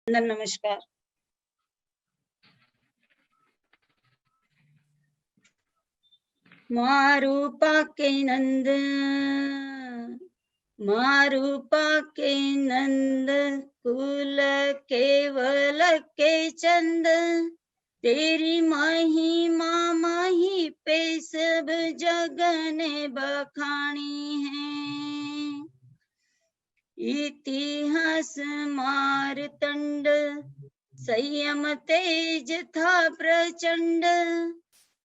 नमस्कार। मारूपा के नंद, मारूपा के नंद, कुल केवल के चंद, तेरी महिमा मही पे सब जग ने बखानी है। इतिहास मारतंड, संयम तेज था प्रचंड,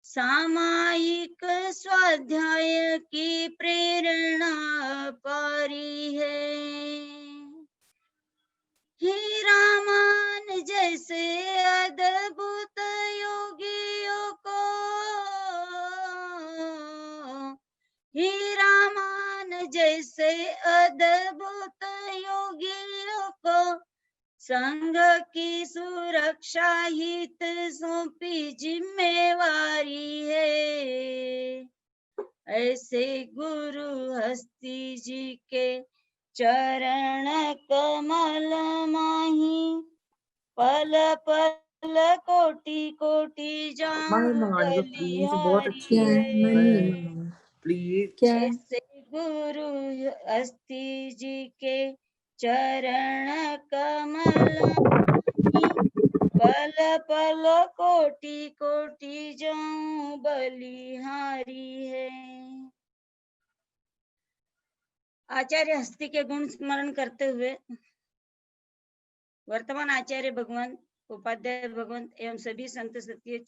सामायिक स्वाध्याय की प्रेरणा पारी है। हे रामान जैसे अद्भुत योगियों को, हे रामान जैसे अद्भुत योगियों को, संघ की सुरक्षा हित सौंपी जिम्मेवारी है। ऐसे गुरु हस्ती जी के चरण कमल माही, पल पल कोटि कोटि जाऊं बलिहारी है। प्लीज ऐसे गुरु हस्ती जी के चरण कमल, पल पल कोटि कोटि जाऊं बलिहारी है। आचार्य हस्ती के गुण स्मरण करते हुए वर्तमान आचार्य भगवान, उपाध्याय भगवंत एवं सभी संत सत्य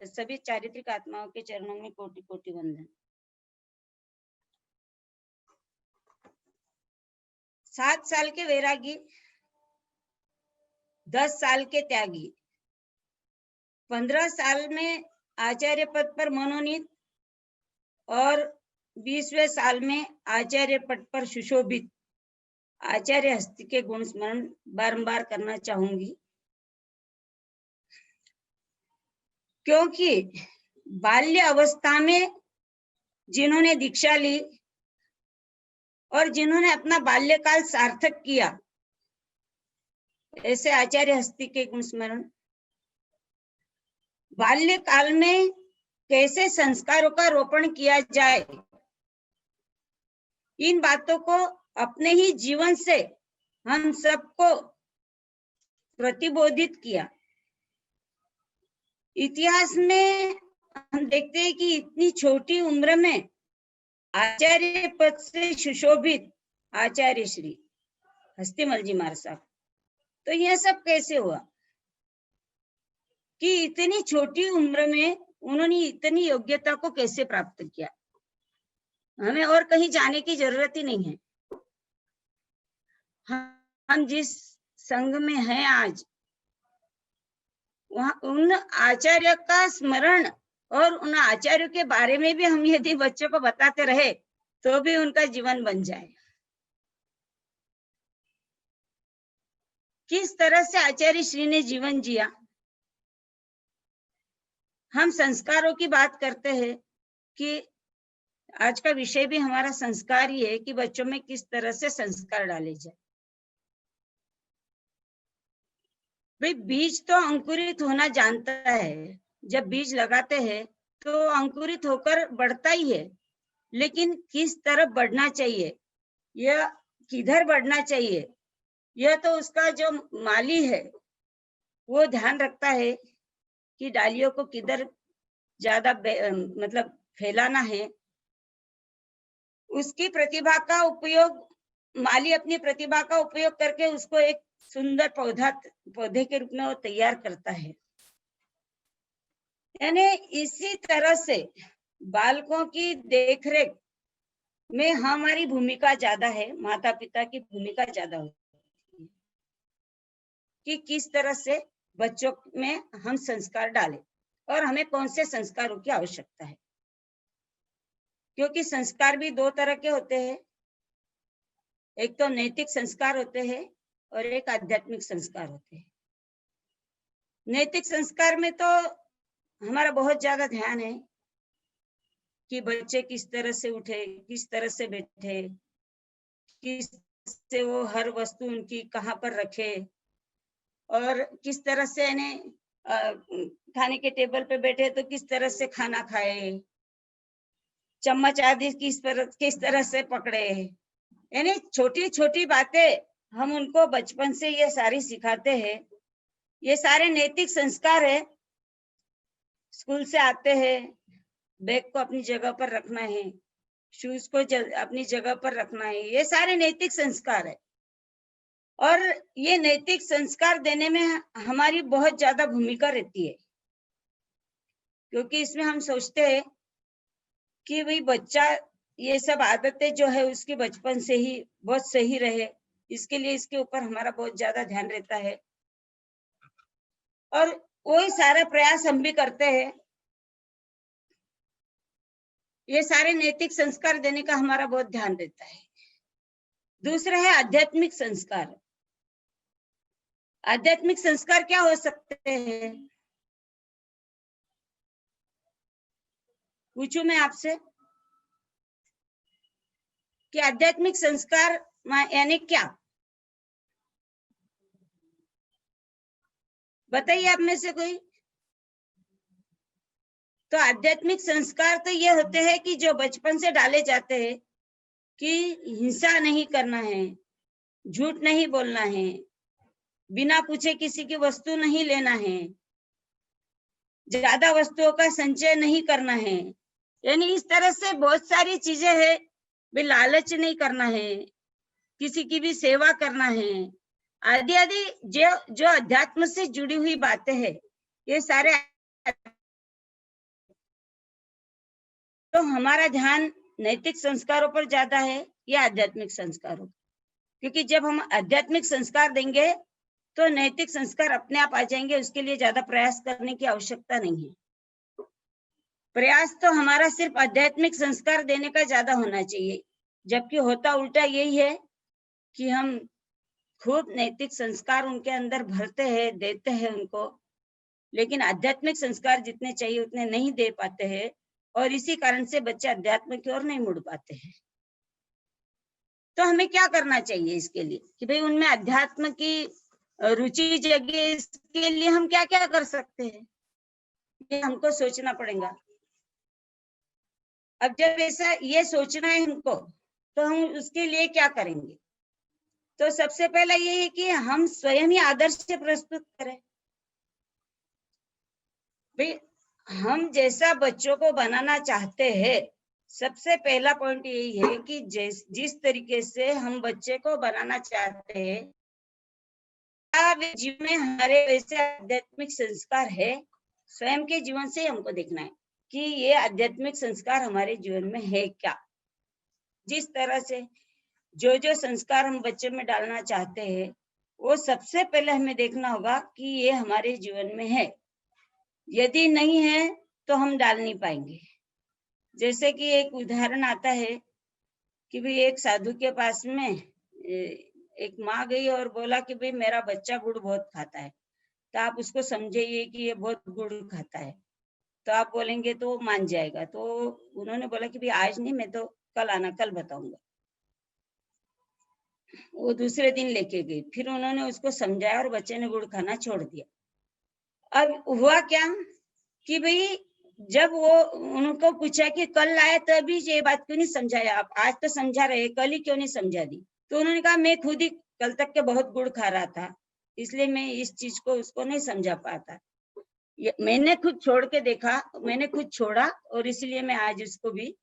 सभी चारित्रिक आत्माओं के चरणों में कोटि कोटि वंदन। 7 साल के वैरागी, 10 साल के त्यागी, 15 साल में आचार्य पद पर मनोनीत और 20वें साल में आचार्य पद पर सुशोभित आचार्य हस्ती के गुण स्मरण बारंबार करना चाहूंगी, क्योंकि बाल्य अवस्था में जिन्होंने दीक्षा ली और जिन्होंने अपना बाल्यकाल सार्थक किया, ऐसे आचार्य हस्ती के गुण स्मरण। बाल्यकाल में कैसे संस्कारों का रोपण किया जाए, इन बातों को अपने ही जीवन से हम सबको प्रतिबोधित किया। इतिहास में हम देखते हैं कि इतनी छोटी उम्र में आचार्य पद से सुशोभित आचार्य श्री हस्तीमल जी महाराज साहब, तो यह सब कैसे हुआ कि इतनी छोटी उम्र में उन्होंने इतनी योग्यता को कैसे प्राप्त किया। हमें और कहीं जाने की जरूरत ही नहीं है। हम जिस संघ में हैं आज, वहां उन आचार्य का स्मरण और उन आचार्यों के बारे में भी हम यदि बच्चों को बताते रहे तो भी उनका जीवन बन जाए। किस तरह से आचार्य श्री ने जीवन जिया। हम संस्कारों की बात करते हैं कि आज का विषय भी हमारा संस्कार ही है कि बच्चों में किस तरह से संस्कार डाले जाए। भाई बीज तो अंकुरित होना जानता है, जब बीज लगाते हैं तो अंकुरित होकर बढ़ता ही है, लेकिन किस तरफ बढ़ना चाहिए या किधर बढ़ना चाहिए, यह तो उसका जो माली है वो ध्यान रखता है कि डालियों को किधर ज्यादा मतलब फैलाना है। उसकी प्रतिभा का उपयोग, माली अपनी प्रतिभा का उपयोग करके उसको एक सुंदर पौधे के रूप में वो तैयार करता है। यानी इसी तरह से बालकों की देखरेख में हमारी भूमिका ज्यादा है, माता पिता की भूमिका ज्यादा होती है कि किस तरह से बच्चों में हम संस्कार डालें और हमें कौन से संस्कारों की आवश्यकता है। क्योंकि संस्कार भी 2 तरह के होते हैं, एक तो नैतिक संस्कार होते हैं और एक आध्यात्मिक संस्कार होते हैं। नैतिक संस्कार में तो हमारा बहुत ज्यादा ध्यान है कि बच्चे किस तरह से उठे, किस तरह से बैठे, किस से वो हर वस्तु उनकी कहाँ पर रखे, और किस तरह से यानी खाने के टेबल पे बैठे तो किस तरह से खाना खाए, चम्मच आदि किस तरह से पकड़े, यानी छोटी छोटी बातें हम उनको बचपन से ये सारी सिखाते हैं। ये सारे नैतिक संस्कार है। स्कूल से आते हैं, बैग को अपनी जगह पर रखना है, शूज को अपनी जगह पर रखना है, ये सारे नैतिक संस्कार है। और ये नैतिक संस्कार देने में हमारी बहुत ज्यादा भूमिका रहती है, क्योंकि इसमें हम सोचते हैं कि भाई बच्चा ये सब आदतें जो है उसकी बचपन से ही बहुत सही रहे, इसके लिए इसके ऊपर हमारा बहुत ज्यादा ध्यान रहता है। और वही सारा प्रयास हम भी करते हैं। ये सारे नैतिक संस्कार देने का हमारा बहुत ध्यान रहता है। दूसरा है आध्यात्मिक संस्कार। आध्यात्मिक संस्कार क्या हो सकते हैं, पूछूं मैं आपसे कि आध्यात्मिक संस्कार यानी क्या? बताइए आप में से कोई। तो आध्यात्मिक संस्कार तो ये होते हैं कि जो बचपन से डाले जाते हैं कि हिंसा नहीं करना है, झूठ नहीं बोलना है, बिना पूछे किसी की वस्तु नहीं लेना है, ज्यादा वस्तुओं का संचय नहीं करना है, यानी इस तरह से बहुत सारी चीजें हैं। भी लालच नहीं करना है, किसी की भी सेवा करना है, आदि आदि जो जो अध्यात्म से जुड़ी हुई बातें हैं, ये सारे। तो हमारा ध्यान नैतिक संस्कारों पर ज्यादा है या आध्यात्मिक संस्कारों? क्योंकि जब हम आध्यात्मिक संस्कार देंगे तो नैतिक संस्कार अपने आप आ जाएंगे, उसके लिए ज्यादा प्रयास करने की आवश्यकता नहीं है। प्रयास तो हमारा सिर्फ आध्यात्मिक संस्कार देने का ज्यादा होना चाहिए, जबकि होता उल्टा यही है कि हम खूब नैतिक संस्कार उनके अंदर भरते हैं, देते हैं उनको, लेकिन आध्यात्मिक संस्कार जितने चाहिए उतने नहीं दे पाते हैं, और इसी कारण से बच्चे अध्यात्म की ओर नहीं मुड़ पाते हैं। तो हमें क्या करना चाहिए इसके लिए कि भाई उनमें अध्यात्म की रुचि जगे, इसके लिए हम क्या क्या कर सकते हैं, ये हमको सोचना पड़ेगा। अब जब ऐसा ये सोचना है हमको, तो हम उसके लिए क्या करेंगे? तो सबसे पहला ये है कि हम स्वयं ही आदर्श से प्रस्तुत करें। भाई हम जैसा बच्चों को बनाना चाहते हैं, सबसे पहला पॉइंट यही है कि जिस तरीके से हम बच्चे को बनाना चाहते हैं, जीवन में हमारे वैसे आध्यात्मिक संस्कार है, स्वयं के जीवन से हमको देखना है कि ये आध्यात्मिक संस्कार हमारे जीवन में है क्या। जिस तरह से जो जो संस्कार हम बच्चे में डालना चाहते हैं, वो सबसे पहले हमें देखना होगा कि ये हमारे जीवन में है। यदि नहीं है तो हम डाल नहीं पाएंगे। जैसे कि एक उदाहरण आता है कि भाई एक साधु के पास में एक माँ गई और बोला कि भाई मेरा बच्चा गुड़ बहुत खाता है, तो आप उसको समझाइए कि ये बहुत गुड़ खाता है। तो आप बोलेंगे तो मान जाएगा। तो उन्होंने बोला कि भाई आज नहीं, मैं तो कल आना, कल बताऊंगा। वो दूसरे दिन लेके गई, फिर उन्होंने उसको समझाया और बच्चे ने गुड़ खाना छोड़ दिया। अब हुआ क्या कि भाई जब वो उनको पूछा कि कल आए तभी ये बात क्यों नहीं समझाया, आप आज तो समझा रहे, कल ही क्यों नहीं समझा दी? तो उन्होंने कहा मैं खुद ही कल तक के बहुत गुड़ खा रहा था, इसलिए मैं इस चीज को उसको नहीं समझा पाता। मैंने खुद छोड़ के देखा, मैंने खुद छोड़ा, और इसलिए मैं आज उसको भी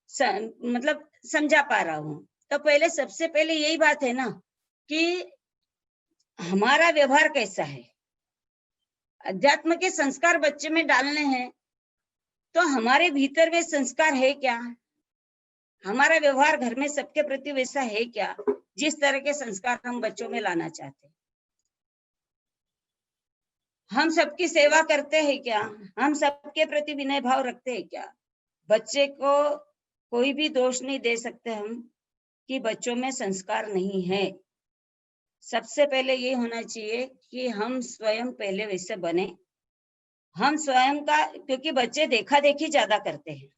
मतलब समझा पा रहा हूँ। तो पहले सबसे पहले यही बात है ना कि हमारा व्यवहार कैसा है। अध्यात्म के संस्कार बच्चे में डालने हैं, तो हमारे भीतर में संस्कार है क्या? हमारा व्यवहार घर में सबके प्रति वैसा है क्या जिस तरह के संस्कार हम बच्चों में लाना चाहते हैं? हम सबकी सेवा करते हैं क्या? हम सबके प्रति विनय भाव रखते हैं क्या? बच्चे को कोई भी दोष नहीं दे सकते हम कि बच्चों में संस्कार नहीं है। सबसे पहले ये होना चाहिए कि हम स्वयं पहले वैसे बने। हम स्वयं का, क्योंकि बच्चे देखा देखी ज्यादा करते हैं,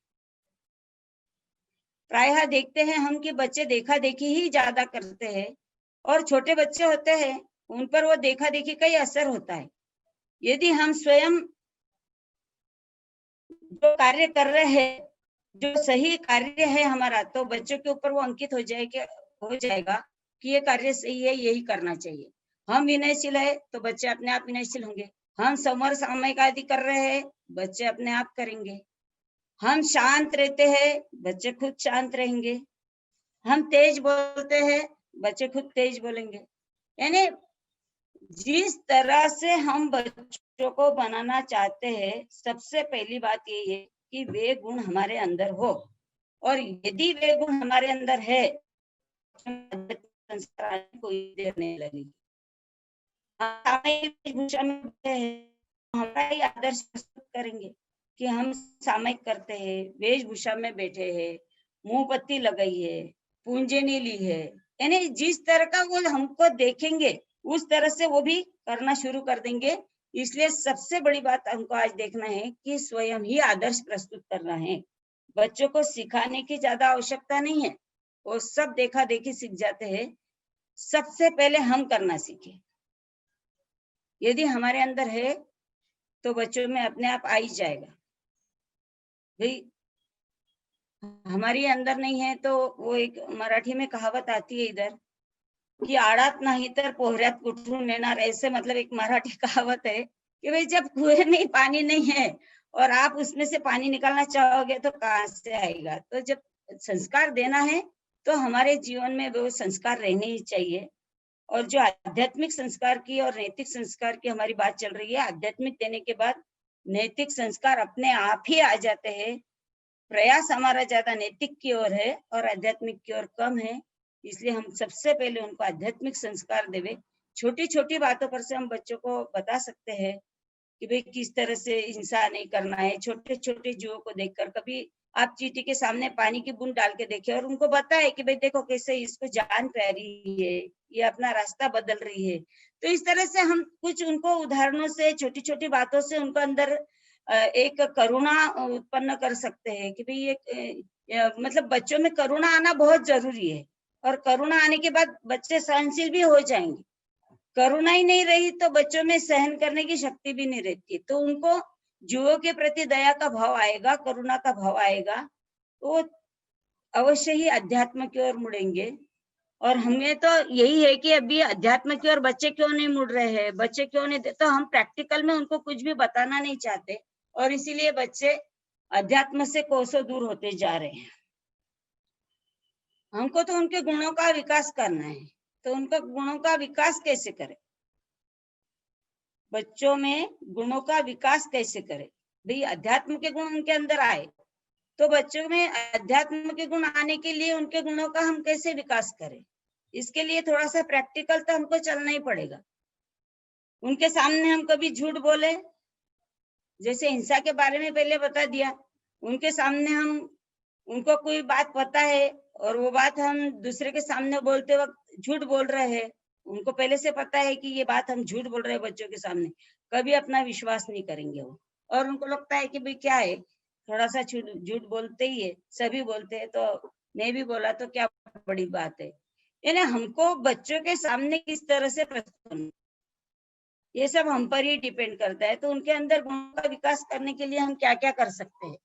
प्रायः देखते हैं हम कि बच्चे देखा देखी ही ज्यादा करते हैं। और छोटे बच्चे होते हैं, उन पर वो देखा देखी का ही असर होता है। यदि हम स्वयं जो कार्य कर रहे हैं, जो सही कार्य है हमारा, तो बच्चों के ऊपर वो अंकित हो जाएगा कि ये कार्य सही है, यही करना चाहिए। हम विनयशील है तो बच्चे अपने आप विनयशील होंगे। हम समर सामयिक आदि कर रहे हैं, बच्चे अपने आप करेंगे। हम शांत रहते हैं, बच्चे खुद शांत रहेंगे। हम तेज बोलते हैं, बच्चे खुद तेज बोलेंगे। यानी जिस तरह से हम बच्चों को बनाना चाहते हैं, सबसे पहली बात ये है कि वे गुण हमारे अंदर हो, और यदि वे गुण हमारे अंदर है, संस्कार कोई देर नहीं लगेगी। सामयिक वेशभूषा में हमारा ही आदर्श प्रस्तुत करेंगे कि हम सामयिक करते हैं, वेशभूषा में बैठे हैं, मुंह पत्ती लगाई है, पूंजनी ली है, यानी जिस तरह का वो हमको देखेंगे उस तरह से वो भी करना शुरू कर देंगे। इसलिए सबसे बड़ी बात हमको आज देखना है कि स्वयं ही आदर्श प्रस्तुत करना है। बच्चों को सिखाने की ज्यादा आवश्यकता नहीं है, वो सब देखा देखी सीख जाते हैं। सबसे पहले हम करना सीखें। यदि हमारे अंदर है तो बच्चों में अपने आप आ ही जाएगा। भाई हमारे अंदर नहीं है तो वो एक मराठी में कहावत आती है इधर कि आड़ात नाही तर पोहऱ्यात कुठून येणार, ऐसे मतलब एक मराठी कहावत है कि भाई जब कुएं में पानी नहीं है और आप उसमें से पानी निकालना चाहोगे तो कहाँ से आएगा। तो जब संस्कार देना है तो हमारे जीवन में वो संस्कार रहने ही चाहिए। और जो आध्यात्मिक संस्कार की और नैतिक संस्कार की हमारी बात चल रही है, आध्यात्मिक देने के बाद नैतिक संस्कार अपने आप ही आ जाते हैं। प्रयास हमारा ज्यादा नैतिक की ओर है और आध्यात्मिक की ओर कम है, इसलिए हम सबसे पहले उनको आध्यात्मिक संस्कार देवे। छोटी छोटी बातों पर से हम बच्चों को बता सकते हैं कि भाई किस तरह से हिंसा नहीं करना है। छोटे छोटे जीवों को देखकर कभी आप चींटी के सामने पानी की बूंद डाल के देखे और उनको बताए कि भाई देखो कैसे इसको जान प्यारी है, ये अपना रास्ता बदल रही है। तो इस तरह से हम कुछ उनको उदाहरणों से, छोटी छोटी बातों से उनको अंदर एक करुणा उत्पन्न कर सकते हैं कि भाई मतलब बच्चों में करुणा आना बहुत जरूरी है। और करुणा आने के बाद बच्चे सहनशील भी हो जाएंगे। करुणा ही नहीं रही तो बच्चों में सहन करने की शक्ति भी नहीं रहती, तो उनको जीवों के प्रति दया का भाव आएगा, करुणा का भाव आएगा, तो अवश्य ही अध्यात्म की ओर मुड़ेंगे। और हमें तो यही है कि अभी अध्यात्म की ओर बच्चे क्यों नहीं मुड़ रहे हैं, बच्चे क्यों नहीं, तो हम प्रैक्टिकल में उनको कुछ भी बताना नहीं चाहते और इसीलिए बच्चे अध्यात्म से कोसों दूर होते जा रहे हैं। हमको तो उनके गुणों का विकास करना है, तो उनका गुणों का विकास कैसे करें, बच्चों में गुणों का विकास कैसे करें। भाई अध्यात्म के गुण उनके अंदर आए तो बच्चों में अध्यात्म के गुण आने के लिए उनके गुणों का हम कैसे विकास करें, इसके लिए थोड़ा सा प्रैक्टिकल तो हमको चलना ही पड़ेगा। उनके सामने हम कभी झूठ बोले, जैसे हिंसा के बारे में पहले बता दिया, उनके सामने हम, उनको कोई बात पता है और वो बात हम दूसरे के सामने बोलते वक्त झूठ बोल रहे हैं, उनको पहले से पता है कि ये बात हम झूठ बोल रहे हैं बच्चों के सामने, कभी अपना विश्वास नहीं करेंगे वो। और उनको लगता है कि भाई क्या है, थोड़ा सा झूठ बोलते ही है, सभी बोलते हैं तो मैं भी बोला तो क्या बड़ी बात है। यानी हमको बच्चों के सामने किस तरह से प्रस्तुत करना, ये सब हम पर ही डिपेंड करता है। तो उनके अंदर गुणों का विकास करने के लिए हम क्या क्या कर सकते हैं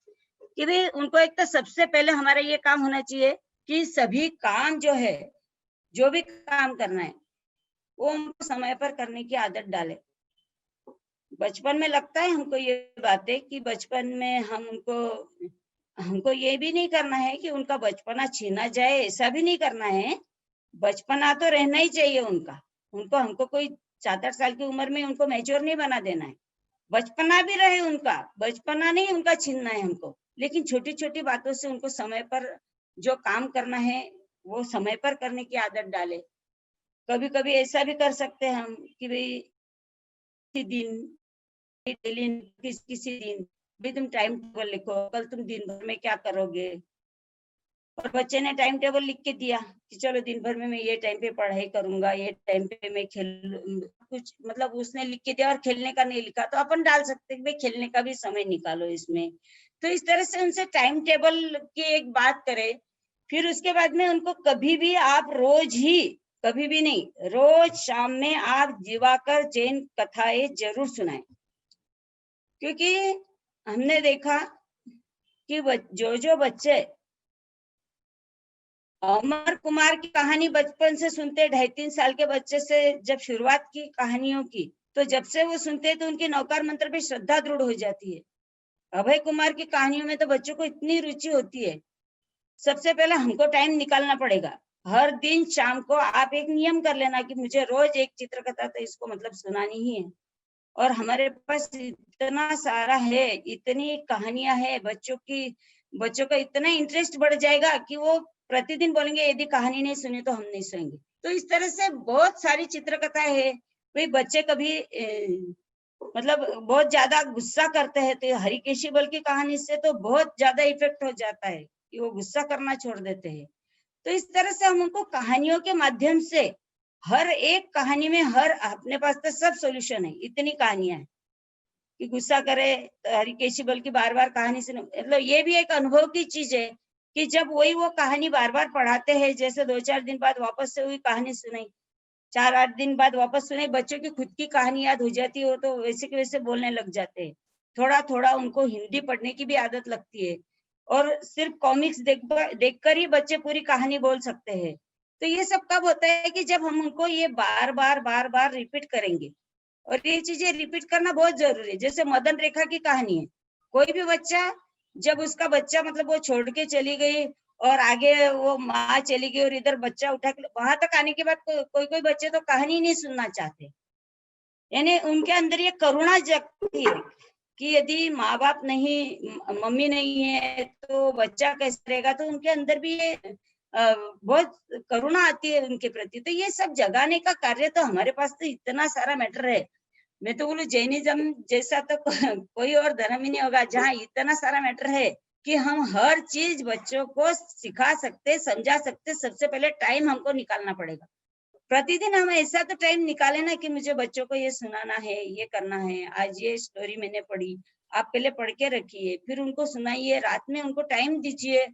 कि भाई उनको एक तो सबसे पहले हमारा ये काम होना चाहिए कि सभी काम जो है, जो भी काम करना है वो हमको समय पर करने की आदत डाले। बचपन में लगता है हमको ये बातें कि बचपन में हमको ये भी नहीं करना है कि उनका बचपना छीना जाए, ऐसा भी नहीं करना है। बचपना तो रहना ही चाहिए उनका, उनको हमको कोई 7-8 साल की उम्र में उनको मैच्योर नहीं बना देना है। बचपना भी रहे उनका, बचपना नहीं उनका छीनना है हमको, लेकिन छोटी छोटी बातों से उनको समय पर जो काम करना है वो समय पर करने की आदत डाले। कभी कभी ऐसा भी कर सकते हैं हम कि भाई किसी दिन, डेली किसी दिन भी तुम टाइम टेबल लिखो, कल तुम दिन भर में क्या करोगे। और बच्चे ने टाइम टेबल लिख के दिया कि चलो दिन भर में मैं ये टाइम पे पढ़ाई करूंगा, ये टाइम पे मैं कुछ मतलब उसने लिख के दिया और खेलने का नहीं लिखा, तो अपन डाल सकते हैं भाई खेलने का भी समय निकालो इसमें। तो इस तरह से उनसे टाइम टेबल की एक बात करें। फिर उसके बाद में उनको कभी भी आप रोज ही कभी भी नहीं। रोज शाम में आप दिवाकर जैन कथाएं जरूर सुनाएं, क्योंकि हमने देखा कि जो बच्चे अमर कुमार की कहानी बचपन से सुनते, 2.5-3 साल के बच्चे से जब शुरुआत की कहानियों की, तो जब से वो सुनते तो उनकी नौकार मंत्र पे श्रद्धा दृढ़ हो जाती है। अभय कुमार की कहानियों में तो बच्चों को इतनी रुचि होती है। सबसे पहले हमको टाइम निकालना पड़ेगा। हर दिन शाम को आप एक नियम कर लेना कि मुझे रोज एक चित्रकथा तो इसको मतलब सुनानी ही है। और हमारे पास इतना सारा है, इतनी कहानियां है बच्चों की, बच्चों का इतना इंटरेस्ट बढ़ जाएगा कि वो प्रतिदिन बोलेंगे यदि कहानी नहीं सुनी तो हम नहीं सोएंगे। तो इस तरह से बहुत सारी चित्रकथाएं है। भाई बच्चे कभी मतलब बहुत ज्यादा गुस्सा करते हैं तो हरिकेशी बल की कहानी से तो बहुत ज्यादा इफेक्ट हो जाता है कि वो गुस्सा करना छोड़ देते हैं। तो इस तरह से हम उनको कहानियों के माध्यम से, हर एक कहानी में हर अपने पास तो सब सॉल्यूशन है, इतनी कहानियां हैं कि गुस्सा करे तो हरिकेशी बल की बार बार कहानी सुनो। मतलब ये भी एक अनुभव की चीज है कि जब वही वो कहानी बार बार पढ़ाते हैं, जैसे 2-4 दिन बाद वापस से वही कहानी सुनाई, 4-8 दिन बाद वापस सुने, बच्चों की खुद की कहानी याद हो जाती है, तो वैसे के वैसे बोलने लग जाते हैं। थोड़ा थोड़ा उनको हिंदी पढ़ने की भी आदत लगती है, और सिर्फ कॉमिक्स देखकर ही बच्चे पूरी कहानी बोल सकते हैं। तो ये सब कब होता है कि जब हम उनको ये बार बार रिपीट करेंगे, और ये चीजें रिपीट करना बहुत जरूरी है। जैसे मदन रेखा की कहानी है, कोई भी बच्चा, जब उसका बच्चा मतलब वो छोड़ के चली गई और आगे वो माँ चली गई और इधर बच्चा उठा के वहां तक आने के बाद कोई कोई बच्चे तो कहानी नहीं सुनना चाहते, यानी उनके अंदर ये करुणा जगती है कि यदि माँ बाप नहीं, मम्मी नहीं है तो बच्चा कैसे रहेगा। तो उनके अंदर भी ये बहुत करुणा आती है उनके प्रति। तो ये सब जगाने का कार्य तो हमारे पास तो इतना सारा मैटर है। मैं तो बोलूं जैनिज्म जैसा तो कोई और धर्म ही नहीं होगा जहाँ इतना सारा मैटर है कि हम हर चीज बच्चों को सिखा सकते, समझा सकते। सबसे पहले टाइम हमको निकालना पड़ेगा। प्रतिदिन हम ऐसा तो टाइम निकाले ना कि मुझे बच्चों को ये सुनाना है, ये करना है, आज ये स्टोरी मैंने पढ़ी, आप पहले पढ़ के रखिए, फिर उनको सुनाइए, रात में उनको टाइम दीजिए।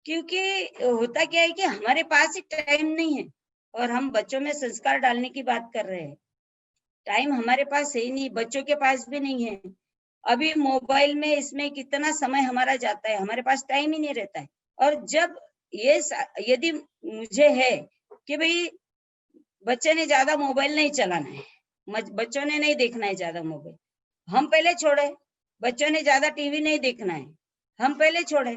क्योंकि होता क्या है कि हमारे पास ही टाइम नहीं है, और हम बच्चों में संस्कार डालने की बात कर रहे हैं। टाइम हमारे पास है ही नहीं, बच्चों के पास भी नहीं है। अभी मोबाइल में इसमें कितना समय हमारा जाता है, हमारे पास टाइम ही नहीं रहता है। और जब ये यदि मुझे है कि भाई बच्चे ने ज्यादा मोबाइल नहीं चलाना है, बच्चों ने नहीं देखना है ज्यादा मोबाइल, हम पहले छोड़े। बच्चों ने ज्यादा टीवी नहीं देखना है, हम पहले छोड़े।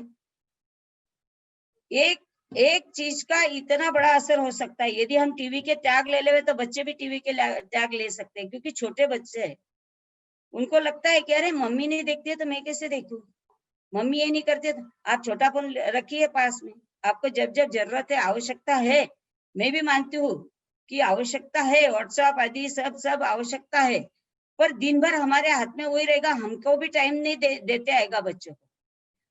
एक एक चीज का इतना बड़ा असर हो सकता है। यदि हम टीवी के त्याग ले ले तो बच्चे भी टीवी के त्याग ले सकते हैं, क्योंकि छोटे बच्चे हैं, उनको लगता है कि अरे मम्मी नहीं देखती है तो मैं कैसे देखूं, मम्मी ये नहीं करते। तो आप छोटा फोन रखिए पास में, आपको जब जब जरूरत है, आवश्यकता है, मैं भी मानती हूँ कि आवश्यकता है, व्हाट्सएप आदि सब सब आवश्यकता है, पर दिन भर हमारे हाथ में वही रहेगा, हमको भी टाइम नहीं देते आएगा बच्चों को।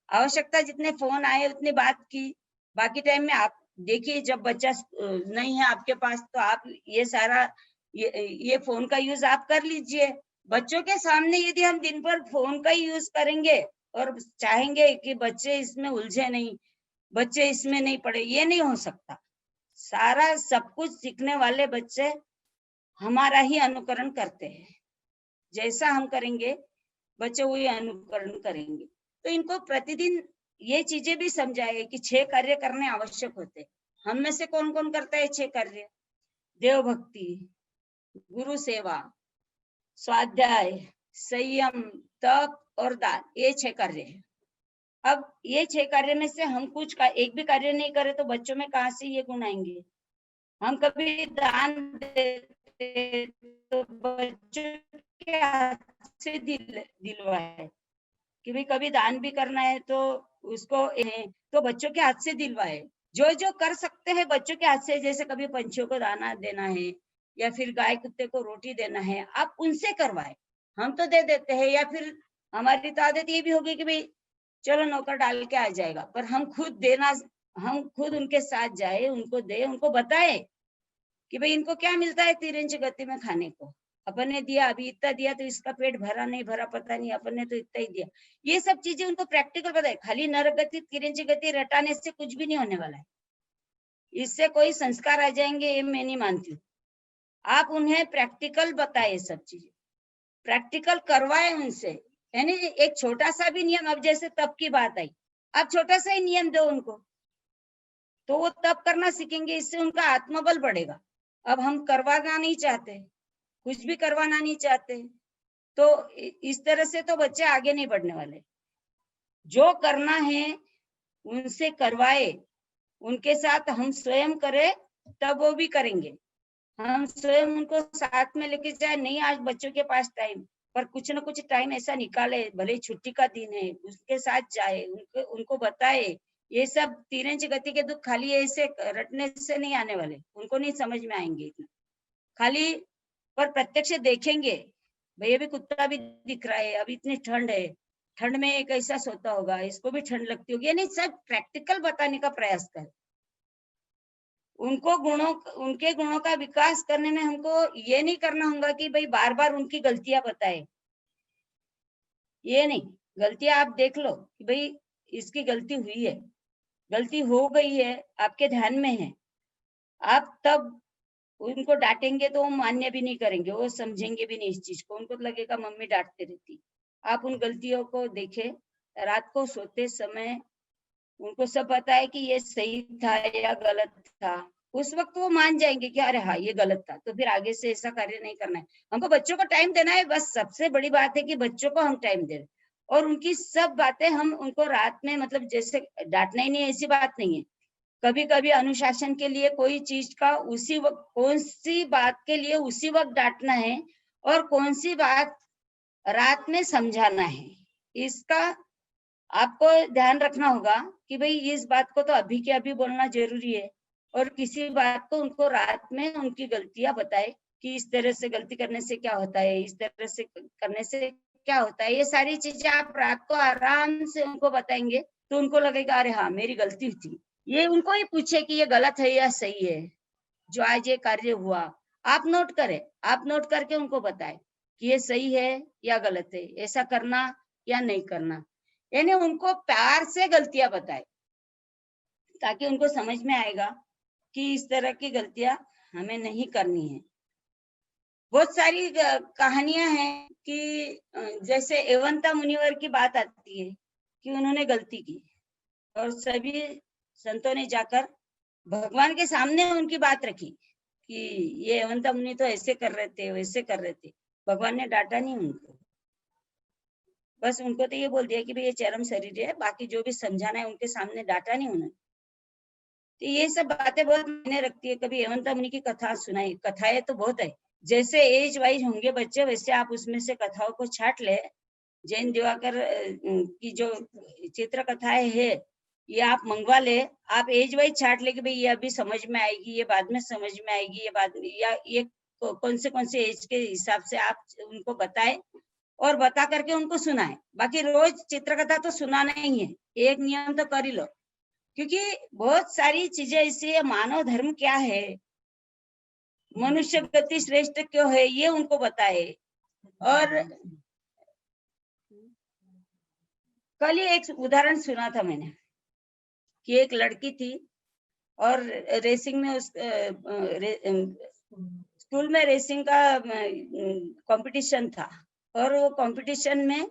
आवश्यकता जितने फोन आए उतनी बात की, बाकी टाइम में आप देखिए जब बच्चा नहीं है आपके पास तो आप ये सारा ये फोन का यूज आप कर लीजिए। बच्चों के सामने यदि हम दिन भर फोन का ही यूज करेंगे और चाहेंगे कि बच्चे इसमें उलझे नहीं, बच्चे इसमें नहीं पड़े, ये नहीं हो सकता। सारा सब कुछ सीखने वाले बच्चे हमारा ही अनुकरण करते हैं। जैसा हम करेंगे बच्चे वही अनुकरण करेंगे। तो इनको प्रतिदिन ये चीजें भी समझाए कि 6 कार्य करने आवश्यक होते। हम में से कौन कौन करता है 6 कार्य? देव भक्ति, गुरु सेवा, स्वाध्याय, संयम, तप और दान, ये 6 कार्य है। अब ये 6 कार्य में से हम कुछ का एक भी कार्य नहीं करे तो बच्चों में कहाँ से ये गुण आएंगे? हम कभी दान देते तो बच्चों के हाथ से दिलवाए कि भाई कभी दान भी करना है तो उसको तो बच्चों के हाथ से दिलवाए। जो जो कर सकते हैं बच्चों के हाथ से, जैसे कभी पंछियों को दाना देना है या फिर गाय कुत्ते को रोटी देना है, आप उनसे करवाए। हम तो दे देते हैं, या फिर हमारी तो आदत ये भी होगी कि भाई चलो नौकर डाल के आ जाएगा, पर हम खुद देना, हम खुद उनके साथ जाए, उनको दे, उनको बताए कि भाई इनको क्या मिलता है 3 इंच गति में खाने को। अपन ने दिया, अभी इतना दिया तो इसका पेट भरा नहीं भरा पता नहीं, अपन ने तो इतना ही दिया। ये सब चीजें उनको प्रैक्टिकल पता है। खाली नर गति 3 इंच गति रटाने से कुछ भी नहीं होने वाला है। इससे कोई संस्कार आ जाएंगे ये मैं नहीं मानती हूँ। आप उन्हें प्रैक्टिकल बताए, सब चीजें प्रैक्टिकल करवाए उनसे, यानी एक छोटा सा भी नियम, अब जैसे तब की बात आई, आप छोटा सा ही नियम दो उनको, तो वो तब करना सीखेंगे, इससे उनका आत्मबल बढ़ेगा। अब हम करवाना नहीं चाहते, कुछ भी करवाना नहीं चाहते, तो इस तरह से तो बच्चे आगे नहीं बढ़ने वाले। जो करना है उनसे करवाए, उनके साथ हम स्वयं करें, तब वो भी करेंगे। हम स्वयं उनको साथ में लेके जाए, नहीं आज बच्चों के पास टाइम, पर कुछ ना कुछ टाइम ऐसा निकाले, भले छुट्टी का दिन है, उसके साथ जाए, उनको बताए। ये सब 3 इंच गति के दुख खाली ऐसे रटने से नहीं आने वाले, उनको नहीं समझ में आएंगे इतना, खाली पर प्रत्यक्ष देखेंगे, भैया भी कुत्ता भी दिख रहा है, अभी इतनी ठंड है, ठंड में एक ऐसा सोता होगा, इसको भी ठंड लगती होगी, यानी सब प्रैक्टिकल बताने का प्रयास कर। उनके गुणों का विकास करने में हमको ये नहीं करना होगा कि भाई बार बार उनकी गलतियां बताए, ये नहीं। गलतियां आप देख लो कि भाई इसकी गलती हुई है, गलती हो गई है, आपके ध्यान में है, आप तब उनको डांटेंगे तो वो मान्य भी नहीं करेंगे, वो समझेंगे भी नहीं इस चीज को, उनको लगेगा मम्मी डांटती रहती। आप उन गलतियों को देखे, रात को सोते समय उनको सब बताए कि ये सही था या गलत था, उस वक्त वो मान जाएंगे कि अरे हाँ ये गलत था, तो फिर आगे से ऐसा कार्य नहीं करना है। हमको बच्चों को टाइम देना है, बस सबसे बड़ी बात है कि बच्चों को हम टाइम दे, और उनकी सब बातें हम उनको रात में, मतलब जैसे डांटना ही नहीं ऐसी बात नहीं है, कभी कभी अनुशासन के लिए कोई चीज का उसी वक्त, कौन सी बात के लिए उसी वक्त डांटना है और कौन सी बात रात में समझाना है, इसका आपको ध्यान रखना होगा कि भाई इस बात को तो अभी के अभी बोलना जरूरी है, और किसी बात को उनको रात में उनकी गलतियां बताए कि इस तरह से गलती करने से क्या होता है, इस तरह से करने से क्या होता है, ये सारी चीजें आप रात को आराम से उनको बताएंगे तो उनको लगेगा अरे हाँ मेरी गलती थी। ये उनको ही पूछे कि ये गलत है या सही है, जो आज ये कार्य हुआ आप नोट करें, आप नोट करके उनको बताएं कि ये सही है या गलत है, ऐसा करना या नहीं करना, यानी उनको प्यार से गलतियां बताए, ताकि उनको समझ में आएगा कि इस तरह की गलतियां हमें नहीं करनी है। बहुत सारी कहानियां हैं कि जैसे एवंता मुनिवर की बात आती है कि उन्होंने गलती की और सभी संतों ने जाकर भगवान के सामने उनकी बात रखी कि ये एवंता मुनि तो ऐसे कर रहे थे, वैसे कर रहे थे। भगवान ने डांटा नहीं उनको, बस उनको तो ये बोल दिया कि भाई ये चरम शरीर है, बाकी जो भी समझाना है उनके सामने, डांटा नहीं उन्होंने। तो ये सब बातें बहुत मायने रखती है। कभी एवंता मुनि की कथा सुनाई, कथाएं तो बहुत है, जैसे एज वाइज होंगे बच्चे वैसे आप उसमें से कथाओं को छाट ले। जैन दिवाकर की जो चित्र कथाएं है ये आप मंगवा ले, आप एज वाइज छाट ले कि भाई ये अभी समझ में आएगी, ये बाद में समझ में आएगी, ये बाद में, या ये कौन से एज के हिसाब से आप उनको बताए और बता करके उनको सुनाए। बाकी रोज चित्रकथा तो सुनाना ही है, एक नियम तो कर ही लो, क्योंकि बहुत सारी चीजें ऐसी है, मानव धर्म क्या है, मनुष्य गति श्रेष्ठ क्यों है, ये उनको बताए। और कल ही एक उदाहरण सुना था मैंने कि एक लड़की थी और रेसिंग में स्कूल में रेसिंग का कंपटीशन था, और वो कंपटीशन में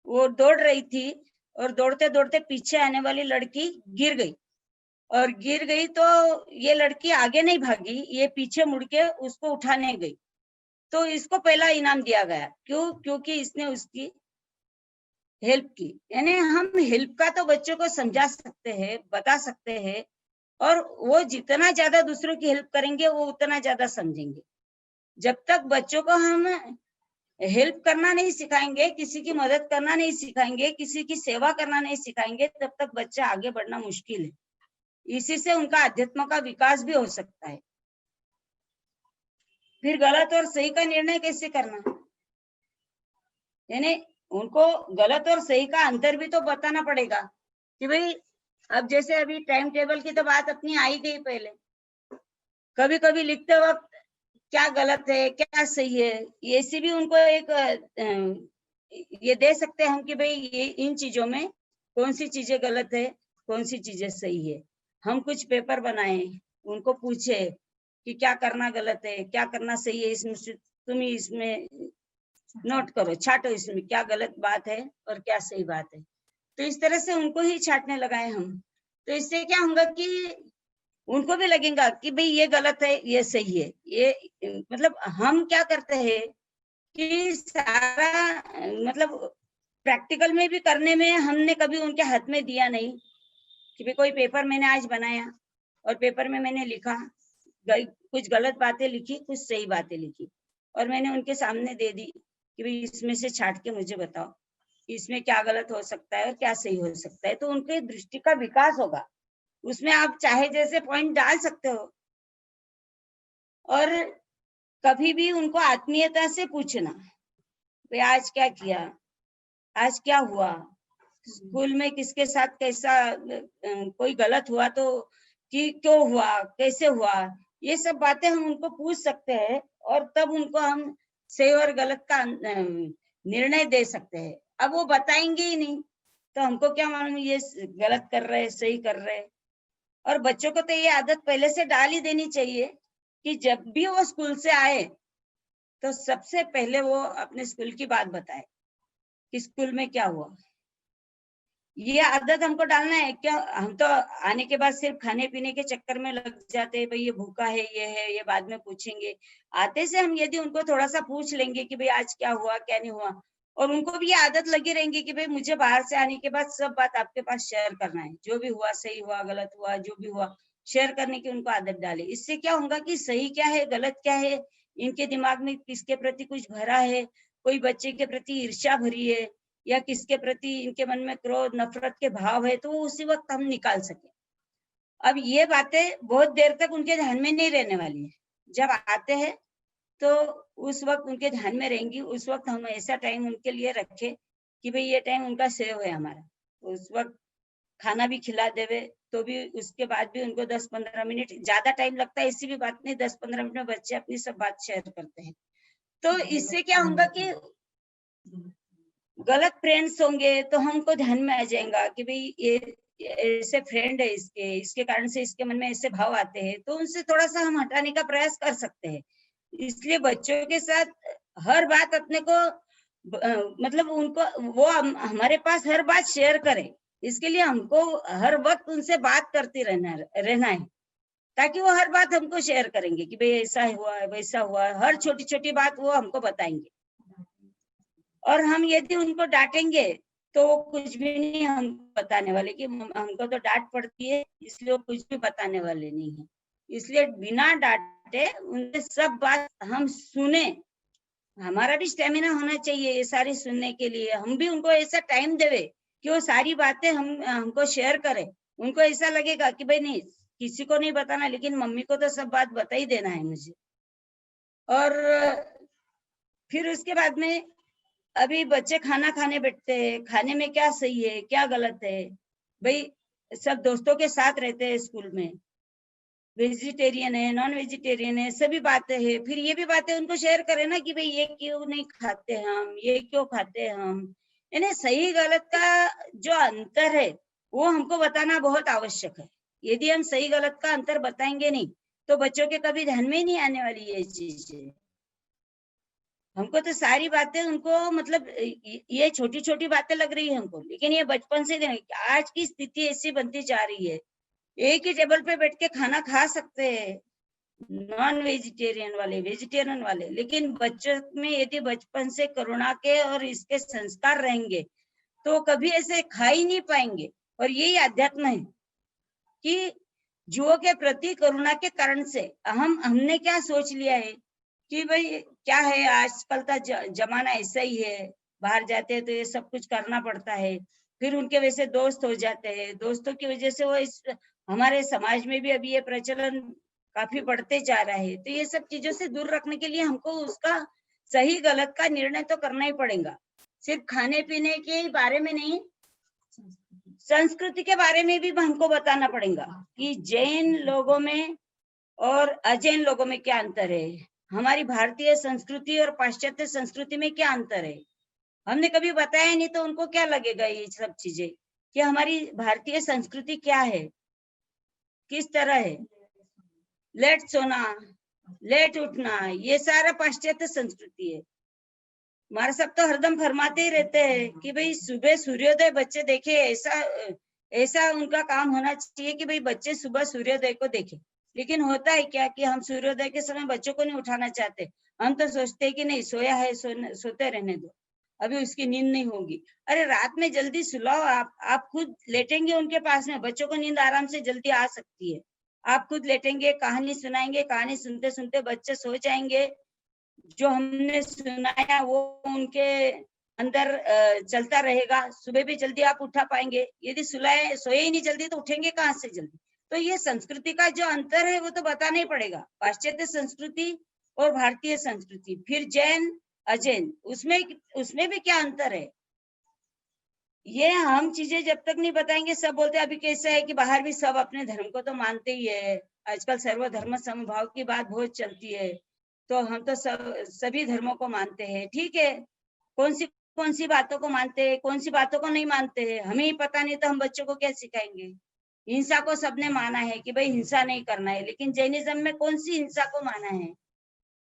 वो दौड़ रही थी और दौड़ते दौड़ते पीछे आने वाली लड़की गिर गई, और गिर गई तो ये लड़की आगे नहीं भागी, ये पीछे मुड़ के उसको उठाने गई, तो इसको पहला इनाम दिया गया। क्यों? क्योंकि इसने उसकी हेल्प की। यानी हम हेल्प का तो बच्चों को समझा सकते हैं, बता सकते हैं, और वो जितना ज्यादा दूसरों की हेल्प करेंगे वो उतना ज्यादा समझेंगे। जब तक बच्चों को हम हेल्प करना नहीं सिखाएंगे, किसी की मदद करना नहीं सिखाएंगे, किसी की सेवा करना नहीं सिखाएंगे, तब तक बच्चा आगे बढ़ना मुश्किल है। इसी से उनका अध्यात्म का विकास भी हो सकता है। फिर गलत और सही का निर्णय कैसे करना, यानी उनको गलत और सही का अंतर भी तो बताना पड़ेगा कि भाई अब जैसे अभी टाइम टेबल की तो बात अपनी आई गई, पहले कभी कभी लिखते वक्त क्या गलत है क्या सही है, ऐसी भी उनको एक ये दे सकते हैं हम कि भाई ये इन चीजों में कौन सी चीजें गलत है, कौन सी चीजें सही है। हम कुछ पेपर बनाए उनको पूछे कि क्या करना गलत है, क्या करना सही है, इसमें तुम इसमें नोट करो, छाटो इसमें क्या गलत बात है और क्या सही बात है। तो इस तरह से उनको ही छाटने लगाए हम। तो इससे क्या होगा कि उनको भी लगेगा कि भाई ये गलत है, ये सही है। ये मतलब हम क्या करते हैं कि सारा मतलब प्रैक्टिकल में भी करने में हमने कभी उनके हाथ में दिया नहीं कि भाई कोई पेपर मैंने आज बनाया और पेपर में मैंने लिखा, कुछ गलत बातें लिखी, कुछ सही बातें लिखी, और मैंने उनके सामने दे दी कि भाई इसमें से छाट के मुझे बताओ इसमें क्या गलत हो सकता है और क्या सही हो सकता है। तो उनके दृष्टि का विकास होगा, उसमें आप चाहे जैसे पॉइंट डाल सकते हो। और कभी भी उनको आत्मीयता से पूछना, भाई आज क्या किया, आज क्या हुआ, स्कूल में किसके साथ कैसा कोई गलत हुआ तो कि क्यों हुआ, कैसे हुआ, ये सब बातें हम उनको पूछ सकते हैं और तब उनको हम सही और गलत का निर्णय दे सकते हैं। अब वो बताएंगे ही नहीं तो हमको क्या मालूम ये गलत कर रहे, सही कर रहे। और बच्चों को तो ये आदत पहले से डाल ही देनी चाहिए कि जब भी वो स्कूल से आए तो सबसे पहले वो अपने स्कूल की बात बताए कि स्कूल में क्या हुआ। ये आदत हमको डालना है क्या? हम तो आने के बाद सिर्फ खाने पीने के चक्कर में लग जाते हैं, भाई ये भूखा है, ये बाद में पूछेंगे। आते से हम यदि उनको थोड़ा सा पूछ लेंगे कि भाई आज क्या हुआ, क्या नहीं हुआ, और उनको भी ये आदत लगी रहेंगी कि भाई मुझे बाहर से आने के बाद सब बात आपके पास शेयर करना है, जो भी हुआ, सही हुआ, गलत हुआ, जो भी हुआ शेयर करने की उनको आदत डाले। इससे क्या होगा कि सही क्या है, गलत क्या है, इनके दिमाग में किसके प्रति कुछ भरा है, कोई बच्चे के प्रति ईर्ष्या भरी है या किसके प्रति इनके मन में क्रोध, नफरत के भाव है, तो उसी वक्त हम निकाल सके। अब ये बातें बहुत देर तक उनके ध्यान में नहीं रहने वाली है। जब आते हैं तो उस वक्त उनके ध्यान में रहेंगी। उस वक्त हम ऐसा टाइम उनके लिए रखे कि भाई ये टाइम उनका सेव है हमारा। उस वक्त खाना भी खिला देवे तो भी उसके बाद भी उनको 10-15 मिनट, ज्यादा टाइम लगता है इसी भी बात नहीं, 10-15 मिनट में बच्चे अपनी सब बात शेयर करते हैं। तो इससे क्या होगा कि गलत फ्रेंड्स होंगे तो हमको ध्यान में आ जाएगा कि भाई ये ऐसे फ्रेंड है, इसके कारण से इसके मन में ऐसे भाव आते हैं, तो उनसे थोड़ा सा हम हटाने का प्रयास कर सकते हैं। इसलिए बच्चों के साथ हर बात अपने को मतलब उनको वो हमारे पास हर बात शेयर करें, इसके लिए हमको हर वक्त उनसे बात करते रहना है, ताकि वो हर बात हमको शेयर करेंगे कि भाई ऐसा हुआ, वैसा हुआ, हर छोटी छोटी बात वो हमको बताएंगे। और हम यदि उनको डांटेंगे तो वो कुछ भी नहीं हम बताने वाले कि हमको तो डांट पड़ती है, इसलिए वो कुछ भी बताने वाले नहीं है। इसलिए बिना डांटे उनसे सब बात हम सुने। हमारा भी स्टेमिना होना चाहिए ये सारी सुनने के लिए। हम भी उनको ऐसा टाइम देवे कि वो सारी बातें हमको शेयर करें। उनको ऐसा लगेगा कि भाई नहीं, किसी को नहीं बताना, लेकिन मम्मी को तो सब बात बता ही देना है मुझे। और फिर उसके बाद में अभी बच्चे खाना खाने बैठते हैं, खाने में क्या सही है, क्या गलत है, भाई सब दोस्तों के साथ रहते हैं स्कूल में, वेजिटेरियन है, नॉन वेजिटेरियन है, सभी बातें हैं। फिर ये भी बातें उनको शेयर करें ना कि भाई ये क्यों नहीं खाते हम, ये क्यों खाते हम। यानी सही गलत का जो अंतर है वो हमको बताना बहुत आवश्यक है। यदि हम सही गलत का अंतर बताएंगे नहीं तो बच्चों के कभी ध्यान में ही नहीं आने वाली ये चीजें। हमको तो सारी बातें उनको मतलब ये छोटी छोटी बातें लग रही है हमको, लेकिन ये बचपन से आज की स्थिति ऐसी बनती जा रही है, एक ही टेबल पे बैठ के खाना खा सकते हैं नॉन वेजिटेरियन वाले, वेजिटेरियन वाले, लेकिन बच्चों में यदि बचपन से करुणा के और इसके संस्कार रहेंगे तो कभी ऐसे खा ही नहीं पाएंगे। और यही अध्यात्म है कि जीवों के प्रति करुणा के कारण से हमने क्या सोच लिया है कि भाई क्या है, आजकल का जमाना ऐसा ही है, बाहर जाते हैं तो ये सब कुछ करना पड़ता है, फिर उनके वैसे दोस्त हो जाते हैं, दोस्तों की वजह से वो हमारे समाज में भी अभी ये प्रचलन काफी बढ़ते जा रहा है। तो ये सब चीजों से दूर रखने के लिए हमको उसका सही गलत का निर्णय तो करना ही पड़ेगा। सिर्फ खाने पीने के बारे में नहीं, संस्कृति के बारे में भी हमको बताना पड़ेगा कि जैन लोगों में और अजैन लोगों में क्या अंतर है, हमारी भारतीय संस्कृति और पाश्चात्य संस्कृति में क्या अंतर है। हमने कभी बताया नहीं तो उनको क्या लगेगा ये सब चीजें कि हमारी भारतीय संस्कृति क्या है, किस तरह है। लेट सोना, लेट उठना, ये सारा पाश्चात्य संस्कृति है। हमारे सब तो हरदम फरमाते ही रहते हैं कि भाई सुबह सूर्योदय बच्चे देखे, ऐसा ऐसा उनका काम होना चाहिए कि भाई बच्चे सुबह सूर्योदय को देखें। लेकिन होता है क्या कि हम सूर्योदय के समय बच्चों को नहीं उठाना चाहते। हम तो सोचते हैं कि नहीं, सोया है, सोते रहने दो, अभी उसकी नींद नहीं होगी। अरे रात में जल्दी सुलाओ, आप खुद लेटेंगे उनके पास में, बच्चों को नींद आराम से जल्दी आ सकती है। आप खुद लेटेंगे, कहानी सुनाएंगे, कहानी सुनते सुनते बच्चे सो जाएंगे। जो हमने सुनाया वो उनके अंदर चलता रहेगा। सुबह भी जल्दी आप उठा पाएंगे। यदि सोए ही नहीं जल्दी तो उठेंगे कहाँ से जल्दी? तो ये संस्कृति का जो अंतर है वो तो बताना ही पड़ेगा, पाश्चात्य संस्कृति और भारतीय संस्कृति। फिर जैन अजैन, उसमें भी क्या अंतर है? ये हम चीजें जब तक नहीं बताएंगे, सब बोलते हैं अभी कैसा है कि बाहर भी सब अपने धर्म को तो मानते ही है। आजकल सर्वधर्म समभाव की बात बहुत चलती है, तो हम तो सभी धर्मों को मानते हैं। ठीक है, कौन सी बातों को मानते हैं, कौन सी बातों को नहीं मानते हैं, हमें ही पता नहीं तो हम बच्चों को क्या सिखाएंगे? हिंसा को सबने माना है कि भाई हिंसा नहीं करना है, लेकिन जैनिज्म में कौन सी हिंसा को माना है?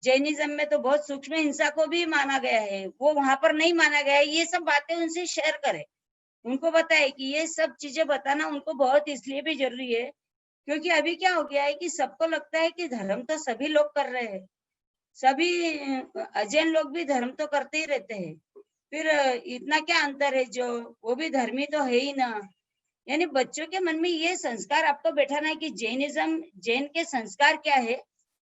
जैनिज्म में तो बहुत सूक्ष्म हिंसा को भी माना गया है, वो वहां पर नहीं माना गया है। ये सब बातें उनसे शेयर करें, उनको बताए कि ये सब चीजें बताना उनको बहुत इसलिए भी जरूरी है क्योंकि अभी क्या हो गया है कि सबको लगता है कि धर्म तो सभी लोग कर रहे हैं, सभी अजैन लोग भी धर्म तो करते ही रहते हैं, फिर इतना क्या अंतर है, जो वो भी धर्मी तो है ही ना। यानी बच्चों के मन में ये संस्कार आपको बैठाना है कि जैनिज्म, जैन के संस्कार क्या है,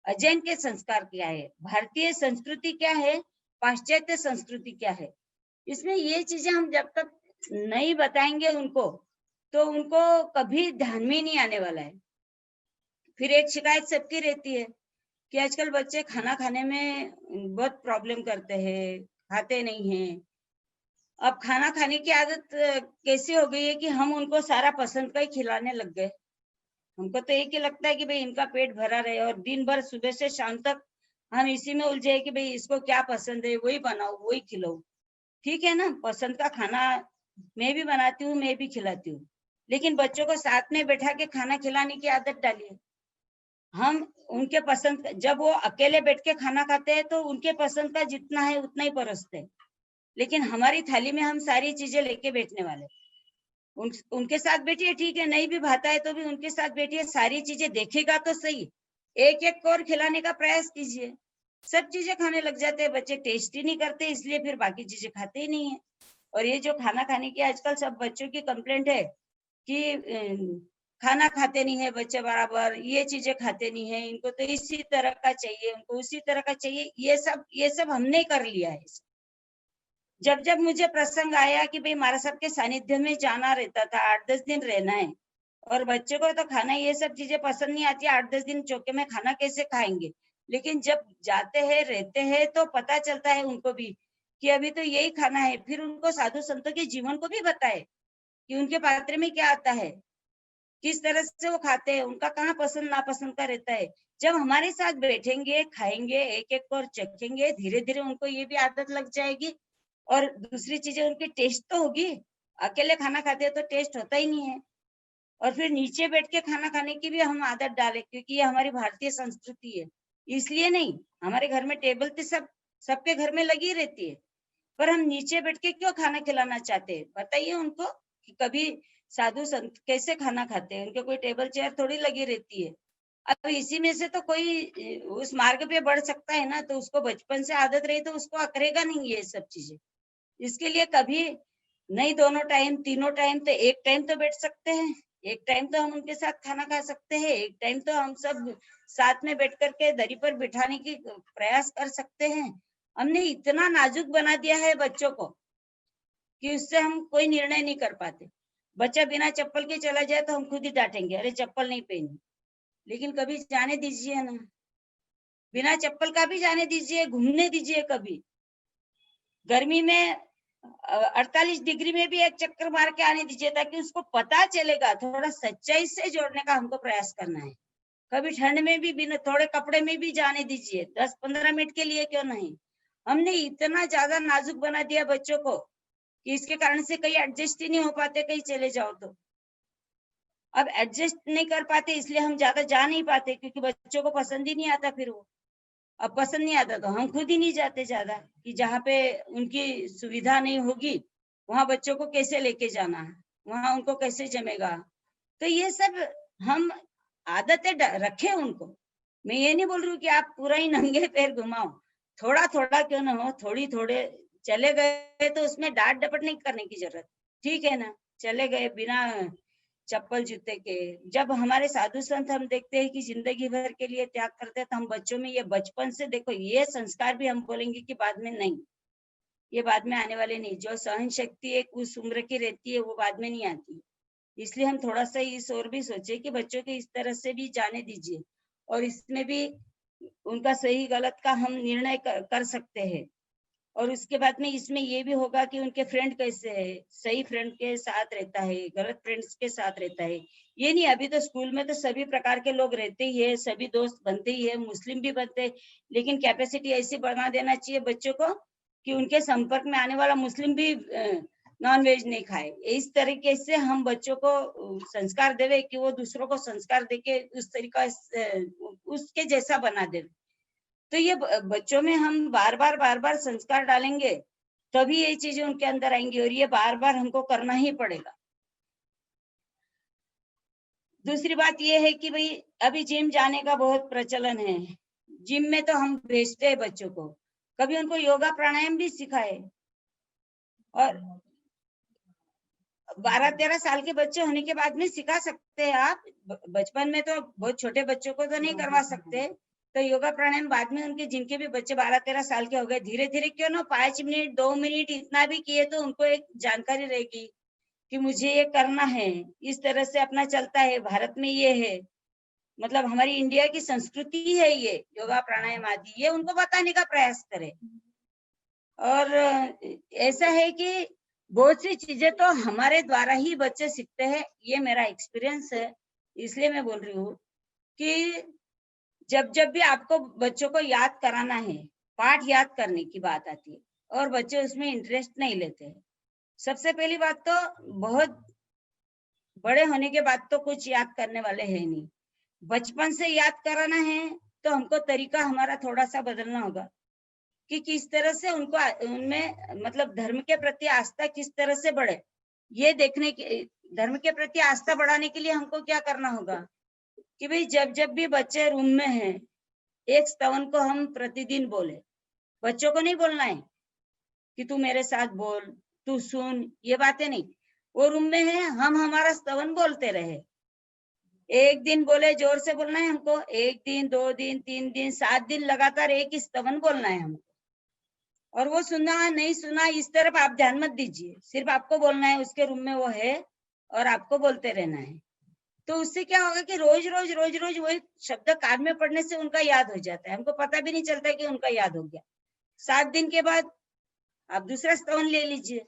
अजैन के संस्कार क्या है, भारतीय संस्कृति क्या है, पाश्चात्य संस्कृति क्या है। इसमें ये चीजें हम जब तक नहीं बताएंगे उनको, तो उनको कभी ध्यान में नहीं आने वाला है। फिर एक शिकायत सबकी रहती है कि आजकल बच्चे खाना खाने में बहुत प्रॉब्लम करते हैं, खाते नहीं हैं। अब खाना खाने की आदत कैसी हो गई है कि हम उनको सारा पसंद का ही खिलाने लग गए। हमको तो एक ही लगता है कि भाई इनका पेट भरा रहे, और दिन भर सुबह से शाम तक हम इसी में उलझे कि भाई इसको क्या पसंद है वही बनाओ, वही खिलाओ। ठीक है ना, पसंद का खाना मैं भी बनाती हूँ, मैं भी खिलाती हूँ, लेकिन बच्चों को साथ में बैठा के खाना खिलाने की आदत डालिए। हम उनके पसंद, जब वो अकेले बैठ के खाना खाते हैं तो उनके पसंद का जितना है उतना ही परोसते हैं, लेकिन हमारी थाली में हम सारी चीजें लेके बैठने वाले। उनके साथ बैठिए, ठीक है, नहीं भी भाता है तो भी उनके साथ बैठिए, सारी चीजें देखेगा तो सही, एक एक और खिलाने का प्रयास कीजिए। सब चीजें खाने लग जाते हैं बच्चे, टेस्ट ही नहीं करते, इसलिए फिर बाकी चीजें खाते ही नहीं है। और ये जो खाना खाने की आजकल सब बच्चों की कंप्लेंट है कि खाना खाते नहीं है बच्चे बराबर, ये चीजें खाते नहीं है, इनको तो इसी तरह का चाहिए, उनको उसी तरह का चाहिए, ये सब हमने कर लिया है। जब जब मुझे प्रसंग आया कि भाई हमारा सबके सानिध्य में जाना रहता था, 8-10 दिन रहना है, और बच्चे को तो खाना ये सब चीजें पसंद नहीं आती, 8-10 दिन चौके में खाना कैसे खाएंगे। लेकिन जब जाते हैं, रहते हैं, तो पता चलता है उनको भी कि अभी तो यही खाना है। फिर उनको साधु संतों के जीवन को भी बताए कि उनके पात्र में क्या आता है, किस तरह से वो खाते हैं, उनका कहाँ पसंद नापसंद का रहता है। जब हमारे साथ बैठेंगे, खाएंगे, एक एक और चखेंगे, धीरे धीरे उनको ये भी आदत लग जाएगी। और दूसरी चीजें उनकी टेस्ट तो होगी, अकेले खाना खाते हैं तो टेस्ट होता ही नहीं है। और फिर नीचे बैठ के खाना खाने की भी हम आदत डालें, क्योंकि ये हमारी भारतीय संस्कृति है। इसलिए नहीं, हमारे घर में टेबल तो सबके घर में लगी रहती है, पर हम नीचे बैठ के क्यों खाना खिलाना चाहते हैं? बताइए उनको कि कभी साधु संत कैसे खाना खाते हैं, उनके कोई टेबल चेयर थोड़ी लगी रहती है। अब इसी में से तो कोई उस मार्ग पे बढ़ सकता है ना, तो उसको बचपन से आदत रही तो उसको अकड़ेगा नहीं ये सब चीजें। इसके लिए कभी नहीं, दोनों टाइम, तीनों टाइम, तो एक टाइम तो बैठ सकते हैं, एक टाइम तो हम उनके साथ खाना खा सकते हैं, एक टाइम तो हम सब साथ में बैठ करके दरी पर बिठाने की प्रयास कर सकते हैं। हमने इतना नाजुक बना दिया है बच्चों को कि उससे हम कोई निर्णय नहीं कर पाते। बच्चा बिना चप्पल के चला जाए तो हम खुद ही डांटेंगे, अरे चप्पल नहीं पहनी। लेकिन कभी जाने दीजिए ना, बिना चप्पल का भी जाने दीजिए, घूमने दीजिए। कभी गर्मी में 48 डिग्री में भी एक चक्कर मार के आने दीजिए, ताकि उसको पता चलेगा। थोड़ा सच्चाई से जोड़ने का हमको प्रयास करना है। कभी ठंड में भी बिना थोड़े कपड़े में भी जाने दीजिए, 10-15 मिनट के लिए क्यों नहीं। हमने इतना ज्यादा नाजुक बना दिया बच्चों को कि इसके कारण से कहीं एडजस्ट ही नहीं हो पाते, कहीं चले जाओ तो। अब एडजस्ट नहीं कर पाते इसलिए हम ज्यादा जा नहीं पाते, क्योंकि बच्चों को पसंद ही नहीं आता। फिर वो अब पसंद नहीं आता तो हम खुद ही नहीं जाते ज्यादा, कि जहाँ पे उनकी सुविधा नहीं होगी वहां बच्चों को कैसे लेके जाना है, वहां उनको कैसे जमेगा। तो ये सब हम आदतें रखे उनको। मैं ये नहीं बोल रही हूँ कि आप पूरा ही नंगे पैर घुमाओ, थोड़ा थोड़ा क्यों ना हो, थोड़ी थोड़े चले गए तो उसमें डांट डपट नहीं करने की जरूरत, ठीक है ना। चले गए बिना चप्पल जूते के। जब हमारे साधु संत हम देखते हैं कि जिंदगी भर के लिए त्याग करते हैं, तो हम बच्चों में ये बचपन से देखो, ये संस्कार भी हम बोलेंगे कि बाद में नहीं, ये बाद में आने वाले नहीं। जो सहन शक्ति एक उस उम्र की रहती है वो बाद में नहीं आती। इसलिए हम थोड़ा सा इस और भी सोचे कि बच्चों के इस तरह से भी जाने दीजिए, और इसमें भी उनका सही गलत का हम निर्णय कर सकते हैं। और उसके बाद में इसमें ये भी होगा कि उनके फ्रेंड कैसे है, सही फ्रेंड के साथ रहता है, गलत फ्रेंड्स के साथ रहता है। ये नहीं, अभी तो स्कूल में तो सभी प्रकार के लोग रहते ही है, सभी दोस्त बनते ही है, मुस्लिम भी बनते हैं, लेकिन कैपेसिटी ऐसी बढ़ा देना चाहिए बच्चों को कि उनके संपर्क में आने वाला मुस्लिम भी नॉन वेज नहीं खाए। इस तरीके से हम बच्चों को संस्कार देवे कि वो दूसरों को संस्कार देके उस तरीका उसके जैसा बना देवे। तो ये बच्चों में हम बार बार संस्कार डालेंगे तभी ये चीजें उनके अंदर आएंगी, और ये बार बार हमको करना ही पड़ेगा। दूसरी बात ये है कि भाई अभी जिम जाने का बहुत प्रचलन है। जिम में तो हम भेजते हैं बच्चों को, कभी उनको योगा प्राणायाम भी सिखाए। और 12-13 साल के बच्चे होने के बाद में सिखा सकते हैं आप। बचपन में तो बहुत छोटे बच्चों को तो नहीं करवा सकते, तो योगा प्राणायाम बाद में उनके, जिनके भी बच्चे 12-13 साल के हो गए, धीरे धीरे क्यों ना 5 मिनट 2 मिनट इतना भी किए तो उनको एक जानकारी रहेगी कि मुझे ये करना है। इस तरह से अपना चलता है, भारत में ये है, मतलब हमारी इंडिया की संस्कृति है ये योगा प्राणायाम आदि, ये उनको बताने का प्रयास करें। और ऐसा है कि बहुत सी चीजें तो हमारे द्वारा ही बच्चे सीखते हैं, ये मेरा एक्सपीरियंस है। इसलिए मैं बोल रही हूँ कि जब जब भी आपको बच्चों को याद कराना है, पाठ याद करने की बात आती है और बच्चे उसमें इंटरेस्ट नहीं लेते हैं, सबसे पहली बात तो बहुत बड़े होने के बाद तो कुछ याद करने वाले हैं नहीं। बचपन से याद कराना है तो हमको तरीका हमारा थोड़ा सा बदलना होगा कि किस तरह से उनको उनमें मतलब धर्म के प्रति आस्था किस तरह से बढ़े, ये देखने के, धर्म के प्रति आस्था बढ़ाने के लिए हमको क्या करना होगा कि भाई जब जब भी बच्चे रूम में हैं, एक स्तवन को हम प्रतिदिन बोले। बच्चों को नहीं बोलना है कि तू मेरे साथ बोल, तू सुन, ये बातें नहीं। वो रूम में है, हम हमारा स्तवन बोलते रहे। एक दिन बोले, जोर से बोलना है हमको, 1 दिन 2 दिन 3 दिन 7 दिन लगातार एक ही स्तवन बोलना है हमको। और वो सुना नहीं सुना इस तरफ आप ध्यान मत दीजिए, सिर्फ आपको बोलना है, उसके रूम में वो है और आपको बोलते रहना है। तो उससे क्या होगा कि रोज रोज रोज रोज वही शब्द कान में पड़ने से उनका याद हो जाता है, हमको पता भी नहीं चलता कि उनका याद हो गया। 7 दिन के बाद आप दूसरा स्तवन ले लीजिए,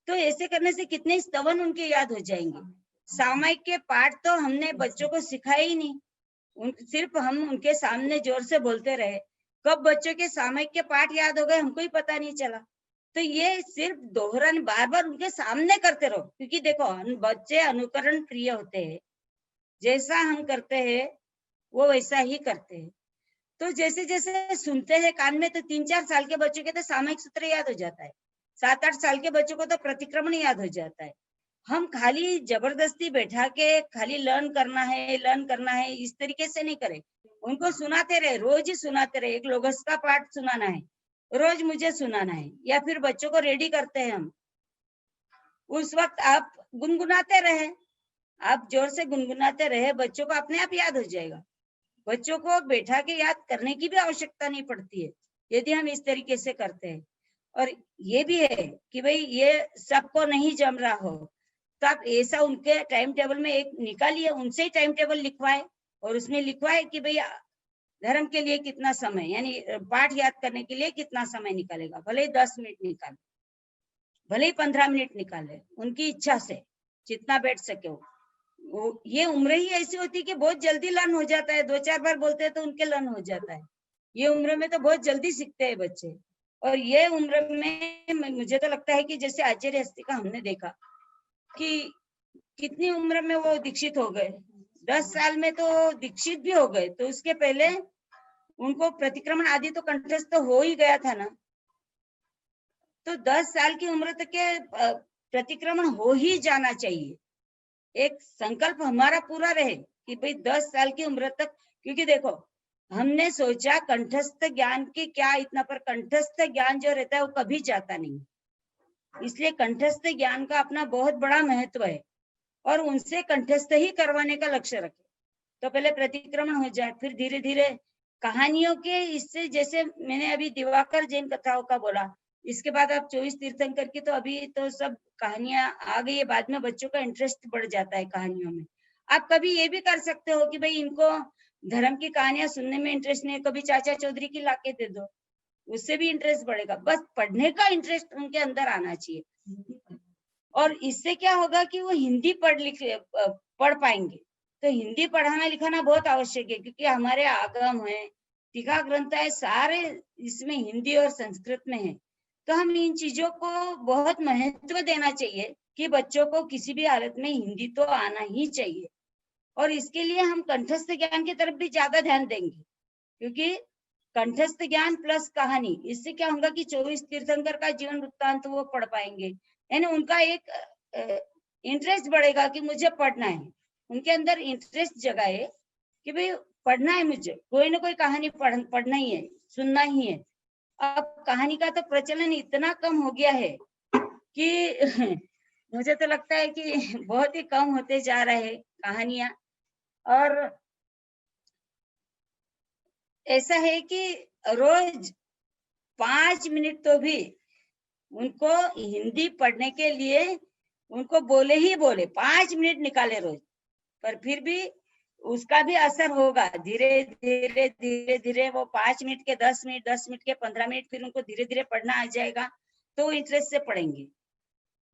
तो ऐसे करने से कितने स्तवन उनके याद हो जाएंगे। सामायिक के पाठ तो हमने बच्चों को सिखाया ही नहीं, सिर्फ हम उनके सामने जोर से बोलते रहे। कब बच्चों के सामायिक के पाठ याद हो गए हमको ही पता नहीं चला। तो ये सिर्फ दोहरान बार बार उनके सामने करते रहो, क्योंकि देखो बच्चे अनुकरण प्रिय होते हैं, जैसा हम करते हैं वो वैसा ही करते हैं। तो जैसे जैसे सुनते हैं कान में, तो 3-4 साल के बच्चों के तो सामायिक सूत्र याद हो जाता है, 7-8 साल के बच्चों को तो प्रतिक्रमण याद हो जाता है। हम खाली जबरदस्ती बैठा के खाली लर्न करना है इस तरीके से नहीं करें। उनको सुनाते रहे, रोज ही सुनाते रहे। एक लोगस का पाठ सुनाना है, रोज मुझे सुनाना है, या फिर बच्चों को रेडी करते हैं हम, उस वक्त आप गुनगुनाते रहे, आप जोर से गुनगुनाते रहे, बच्चों को अपने आप याद हो जाएगा। बच्चों को बैठा के याद करने की भी आवश्यकता नहीं पड़ती है यदि हम इस तरीके से करते हैं। और ये भी है कि भाई ये सबको नहीं जम रहा हो तो आप ऐसा उनके टाइम टेबल में एक निकालिए, उनसे ही टाइम टेबल लिखवाए, और उसमें लिखवाए कि भाई धर्म के लिए कितना समय, यानी पाठ याद करने के लिए कितना समय निकालेगा। भले ही 10 मिनट निकाले, भले ही 15 मिनट निकाले, उनकी इच्छा से जितना बैठ सके वो। ये उम्र ही ऐसी होती है कि बहुत जल्दी लर्न हो जाता है, 2-4 बार बोलते हैं तो उनके लर्न हो जाता है। ये उम्र में तो बहुत जल्दी सीखते हैं बच्चे। और ये उम्र में मुझे तो लगता है कि जैसे आचार्य हस्ती का हमने देखा कि कितनी उम्र में वो दीक्षित हो गए? 10 साल में तो दीक्षित भी हो गए, तो उसके पहले उनको प्रतिक्रमण आदि तो कंठस्थ तो हो ही गया था ना। तो 10 साल की उम्र तक के प्रतिक्रमण हो ही जाना चाहिए। एक संकल्प हमारा पूरा रहे कि भाई 10 साल की उम्र तक, क्योंकि देखो हमने सोचा कंठस्थ ज्ञान की क्या इतना, पर कंठस्थ ज्ञान जो रहता है वो कभी जाता नहीं, इसलिए कंठस्थ ज्ञान का अपना बहुत बड़ा महत्व है और उनसे कंठस्थ ही करवाने का लक्ष्य रखे। तो पहले प्रतिक्रमण हो जाए, फिर धीरे धीरे कहानियों के इससे, जैसे मैंने अभी दिवाकर जैन कथाओं का बोला, इसके बाद आप 24 तीर्थंकर की, तो अभी तो सब कहानियां आ गई है, बाद में बच्चों का इंटरेस्ट बढ़ जाता है कहानियों में। आप कभी ये भी कर सकते हो कि भाई इनको धर्म की कहानियां सुनने में इंटरेस्ट नहीं है, कभी चाचा चौधरी की लाके दे दो, उससे भी इंटरेस्ट बढ़ेगा। बस पढ़ने का इंटरेस्ट उनके अंदर आना चाहिए, और इससे क्या होगा कि वो हिंदी पढ़ पाएंगे। तो हिंदी पढ़ाना लिखाना बहुत आवश्यक है, क्योंकि हमारे आगम है, टीका ग्रंथ है, सारे इसमें हिंदी और संस्कृत में है। तो हम इन चीजों को बहुत महत्व देना चाहिए कि बच्चों को किसी भी हालत में हिंदी तो आना ही चाहिए, और इसके लिए हम कंठस्थ ज्ञान की तरफ भी ज्यादा ध्यान देंगे, क्योंकि कंठस्थ ज्ञान प्लस कहानी, इससे क्या होगा कि 24 तीर्थंकर का जीवन वृत्तांत वो पढ़ पाएंगे, यानी उनका एक इंटरेस्ट बढ़ेगा कि मुझे पढ़ना है, उनके अंदर इंटरेस्ट जगाए कि भाई पढ़ना है, मुझे कोई ना कोई कहानी पढ़ना ही है, सुनना ही है। अब कहानी का तो प्रचलन इतना कम हो गया है कि मुझे तो लगता है कि बहुत ही कम होते जा रहे हैं कहानियां। और ऐसा है कि रोज 5 मिनट तो भी उनको हिंदी पढ़ने के लिए उनको बोले ही बोले, 5 मिनट निकाले रोज, पर फिर भी उसका भी असर होगा। धीरे धीरे धीरे धीरे वो 5 मिनट के 10 मिनट, 10 मिनट के 15 मिनट, फिर उनको धीरे धीरे पढ़ना आ जाएगा, तो इंटरेस्ट से पढ़ेंगे।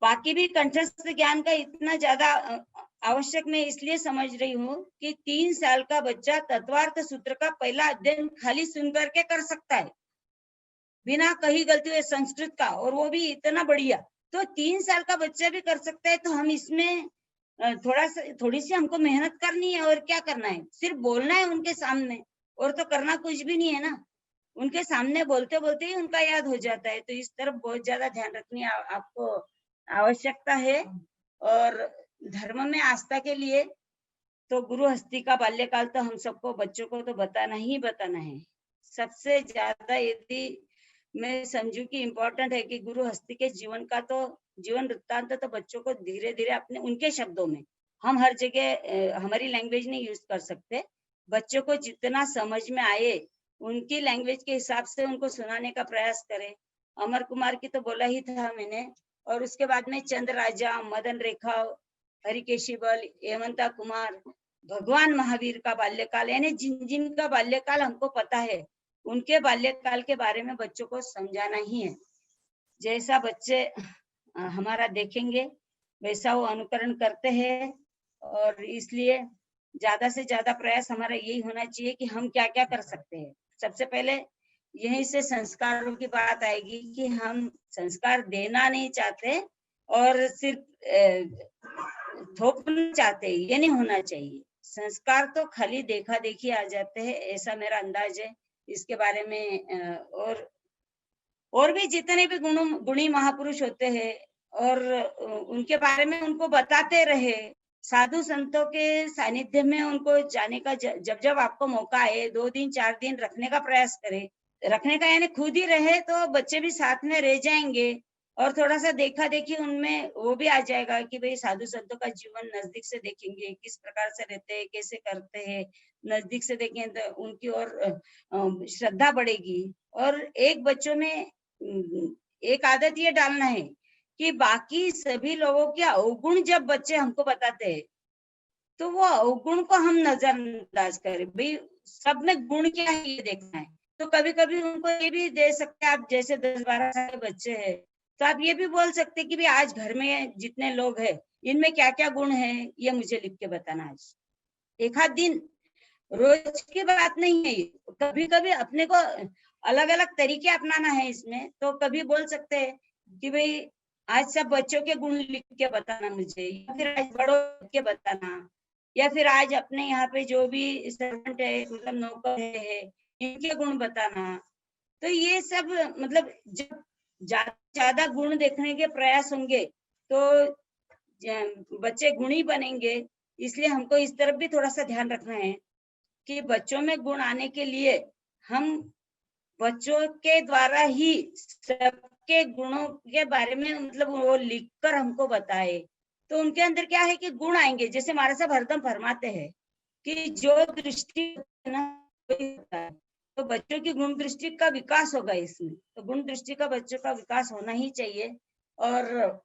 बाकी भी कंठस्थ ज्ञान का इतना ज्यादा आवश्यक मैं इसलिए समझ रही हूँ कि 3 साल का बच्चा तत्वार्थ सूत्र का पहला अध्ययन खाली सुन करके कर सकता है, बिना कहीं गलती हुए, संस्कृत का, और वो भी इतना बढ़िया। तो 3 साल का बच्चा भी कर सकता है। तो हम इसमें थोड़ी सी हमको मेहनत करनी है, और क्या करना है, सिर्फ बोलना है उनके सामने, और तो करना कुछ भी नहीं है ना। उनके सामने बोलते बोलते ही उनका याद हो जाता है। तो इस तरफ बहुत ज्यादा ध्यान रखनी आपको आवश्यकता है। और धर्म में आस्था के लिए तो गुरु हस्ती का बाल्यकाल तो हम सबको, बच्चों को तो बताना ही बताना है। सबसे ज्यादा यदि मैं समझू कि इम्पोर्टेंट है कि गुरु हस्ती के जीवन का तो जीवन वृत्तांत तो बच्चों को धीरे धीरे अपने उनके शब्दों में, हम हर जगह हमारी लैंग्वेज नहीं यूज कर सकते, बच्चों को जितना समझ में आए उनकी लैंग्वेज के हिसाब से उनको सुनाने का प्रयास करें। अमर कुमार की तो बोला ही था मैंने, और उसके बाद में चंद्र राजा, मदन रेखा, हरिकेशी बल, हेमंता कुमार, भगवान महावीर का बाल्यकाल, यानी जिन जिन का बाल्यकाल हमको पता है उनके बाल्यकाल के बारे में बच्चों को समझाना ही है। जैसा बच्चे हमारा देखेंगे वैसा वो अनुकरण करते हैं, और इसलिए ज्यादा से ज्यादा प्रयास हमारा यही होना चाहिए कि हम क्या क्या कर सकते हैं। सबसे पहले यहीं से संस्कारों की बात आएगी कि हम संस्कार देना नहीं चाहते और सिर्फ थोपना चाहते हैं, ये नहीं होना चाहिए। संस्कार तो खाली देखा देखी आ जाते हैं, ऐसा मेरा अंदाज है। इसके बारे में और भी जितने भी गुणी महापुरुष होते हैं, और उनके बारे में उनको बताते रहे, साधु संतों के सानिध्य में उनको जाने का जब जब आपको मौका आए 2 दिन 4 दिन रखने का प्रयास करें। रखने का यानी खुद ही रहे तो बच्चे भी साथ में रह जाएंगे, और थोड़ा सा देखा देखी उनमें वो भी आ जाएगा कि भाई साधु संतों का जीवन नजदीक से देखेंगे, किस प्रकार से रहते हैं, कैसे करते हैं, नजदीक से देखें तो उनकी और श्रद्धा बढ़ेगी। और एक बच्चों में एक आदत ये डालना है कि बाकी सभी लोगों के अवगुण जब बच्चे हमको बताते हैं तो वो अवगुण को हम नजरअंदाज करें, भाई सब में गुण क्या है ये देखना है। तो कभी कभी उनको ये भी दे सकते हैं, आप जैसे 10-12 साल के बच्चे हैं तो आप ये भी बोल सकते हैं कि भाई आज घर में जितने लोग हैं इनमें क्या क्या गुण है ये मुझे लिख के बताना। आज एक आध दिन, रोज की बात नहीं है ये, कभी कभी अपने को अलग अलग तरीके अपनाना है इसमें। तो कभी बोल सकते हैं कि भाई आज सब बच्चों के गुण लिख के बताना मुझे, या फिर आज बड़ों के बताना, या फिर आज अपने यहाँ पे जो भी सर्वेंट है, मतलब नौकर है, इनके गुण बताना। तो ये सब मतलब जब ज्यादा गुण देखने के प्रयास होंगे तो बच्चे गुणी बनेंगे। इसलिए हमको इस तरफ भी थोड़ा सा ध्यान रखना है कि बच्चों में गुण आने के लिए हम बच्चों के द्वारा ही सबके गुणों के बारे में मतलब वो लिखकर हमको बताए, तो उनके अंदर क्या है कि गुण आएंगे। जैसे महाराज साहब हरदम फरमाते हैं कि जो दृष्टि ना, तो बच्चों की गुण दृष्टि का विकास होगा इसमें। तो गुण दृष्टि का बच्चों का विकास होना ही चाहिए। और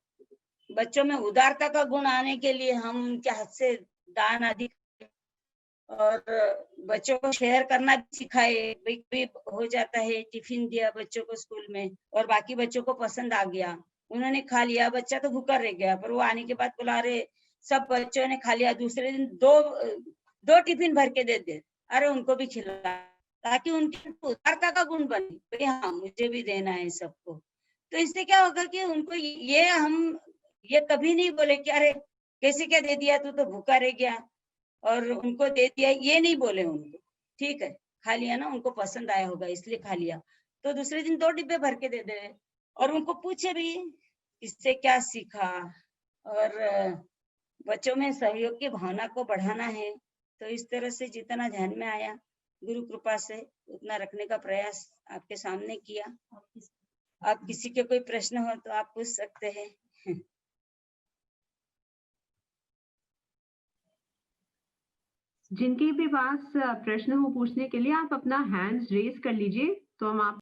बच्चों में उदारता का गुण आने के लिए हम उनके हाथ से दान आदि, और बच्चों को शेयर करना भी सिखाए। भी हो जाता है, टिफिन दिया बच्चों को स्कूल में और बाकी बच्चों को पसंद आ गया, उन्होंने खा लिया, बच्चा तो भूखा रह गया, पर वो आने के बाद बोला अरे सब बच्चों ने खा लिया, दूसरे दिन दो टिफिन भर के दे दे, अरे उनको भी खिला, ताकि उनकी उदारता का गुण बने, भाई हाँ मुझे भी देना है सबको। तो इससे क्या होगा कि उनको ये कभी नहीं बोले कि अरे कैसे क्या दे दिया, तू तो भूखा रह गया और उनको दे दिया, ये नहीं बोले उनको। ठीक है, खा लिया ना, उनको पसंद आया होगा इसलिए खा लिया, तो दूसरे दिन 2 डिब्बे भर के दे दे। और उनको पूछे भी इससे क्या सीखा। और बच्चों में सहयोग की भावना को बढ़ाना है। तो इस तरह से जितना ध्यान में आया गुरु कृपा से उतना रखने का प्रयास आपके सामने किया। आप किसी के कोई प्रश्न हो तो आप पूछ सकते हैं। जिनके भी पास प्रश्न हो पूछने के लिए आप अपना हैंड रेज कर लीजिए, तो हम आप